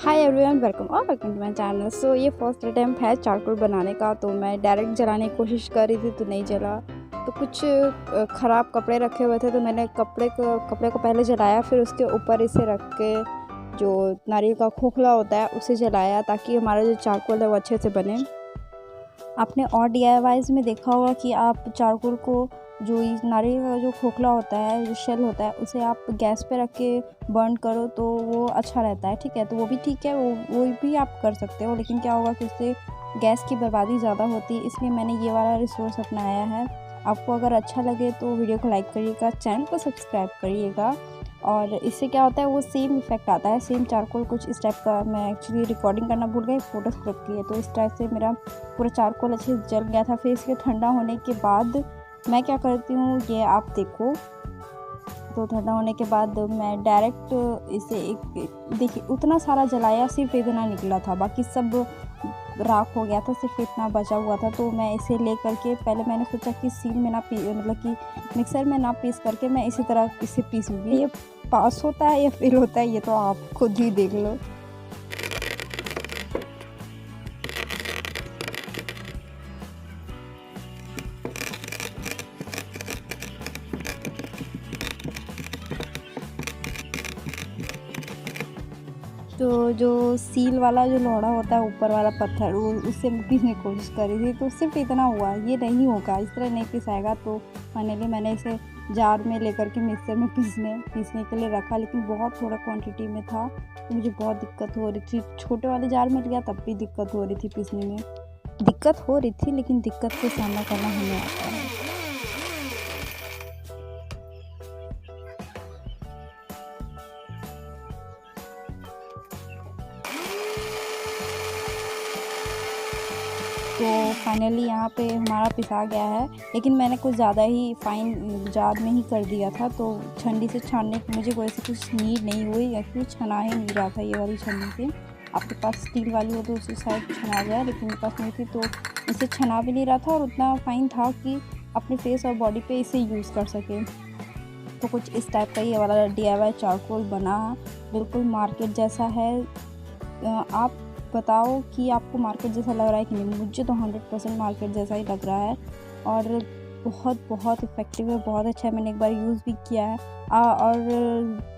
Hi everyone, welcome to my channel. So ये first attempt है charcoal बनाने का। तो मैं डायरेक्ट जलाने की कोशिश कर रही थी तो नहीं जला। तो कुछ ख़राब कपड़े रखे हुए थे तो मैंने कपड़े को पहले जलाया, फिर उसके ऊपर इसे रख के जो नारियल का खोखला होता है उसे जलाया ताकि हमारा जो चारकोल है वो अच्छे से बने। आपने और DIYs में देखा होगा कि आप चारकोल को जो नारियल का जो खोखला होता है, जो शेल होता है, उसे आप गैस पे रख के बर्न करो तो वो अच्छा रहता है। ठीक है, तो वो भी ठीक है, वो भी आप कर सकते हो, लेकिन क्या होगा कि उससे गैस की बर्बादी ज़्यादा होती है, इसलिए मैंने ये वाला रिसोर्स अपनाया है। आपको अगर अच्छा लगे तो वीडियो को लाइक करिएगा, चैनल को सब्सक्राइब करिएगा। और इससे क्या होता है, वो सेम इफ़ेक्ट आता है, सेम चारकोल कुछ इस टाइप का। मैं एक्चुअली रिकॉर्डिंग करना भूल गई, फ़ोटोज़ क्लिक किए, तो इस टाइप से मेरा पूरा चारकोल अच्छे से जल गया था। फिर इसके ठंडा होने के बाद मैं क्या करती हूँ ये आप देखो। तो ठंडा होने के बाद मैं डायरेक्ट इसे देखिए उतना सारा जलाया, सिर्फ इतना निकला था, बाकी सब राख हो गया था, सिर्फ इतना बचा हुआ था। तो मैं इसे ले करके पहले मैंने सोचा कि सील में ना मतलब कि मिक्सर में ना पीस करके मैं इसी तरह इसे पीसूँगी। ये पास होता है या फेल होता है ये तो आप खुद ही देख लो। तो जो सील वाला जो लोढ़ा होता है, ऊपर वाला पत्थर, वो उससे पीसने की कोशिश करी थी तो सिर्फ इतना हुआ। ये नहीं होगा, इस तरह नहीं पिसाएगा। तो फाइनली मैंने इसे जार में लेकर के मिक्सर में पीसने के लिए रखा, लेकिन बहुत थोड़ा क्वांटिटी में था तो मुझे बहुत दिक्कत हो रही थी। छोटे वाले जार में लिया तब भी दिक्कत हो रही थी, पीसने में दिक्कत हो रही थी, लेकिन दिक्कत से सामना करना हमें आता है। तो फाइनली यहाँ पे हमारा पिसा गया है, लेकिन मैंने कुछ ज़्यादा ही फाइन जार में ही कर दिया था। तो छन्नी से छानने की मुझे कोई ऐसी कुछ नीड नहीं हुई, एक्चुअली छना ही नहीं रहा था ये वाली छन्नी से। आपके पास स्टील वाली हो तो उसी साइड छना जाए, लेकिन मेरे पास नहीं थी तो इसे छना भी नहीं रहा था और उतना फाइन था कि अपने फेस और बॉडी पे इसे यूज़ कर सके। तो कुछ इस टाइप का ये वाला DIY चारकोल बना, बिल्कुल मार्केट जैसा है। आप बताओ कि आपको मार्केट जैसा लग रहा है कि नहीं। मुझे तो 100% मार्केट जैसा ही लग रहा है और बहुत इफ़ेक्टिव है, बहुत अच्छा है। मैंने एक बार यूज़ भी किया है। और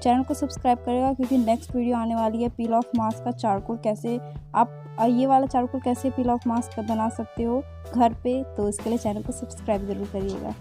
चैनल को सब्सक्राइब करेगा क्योंकि नेक्स्ट वीडियो आने वाली है पील ऑफ मास्क का चारकोल कैसे आप ये वाला चारकोल कैसे पील ऑफ मास्क बना सकते हो घर पे। तो इसके लिए चैनल को सब्सक्राइब ज़रूर करिएगा।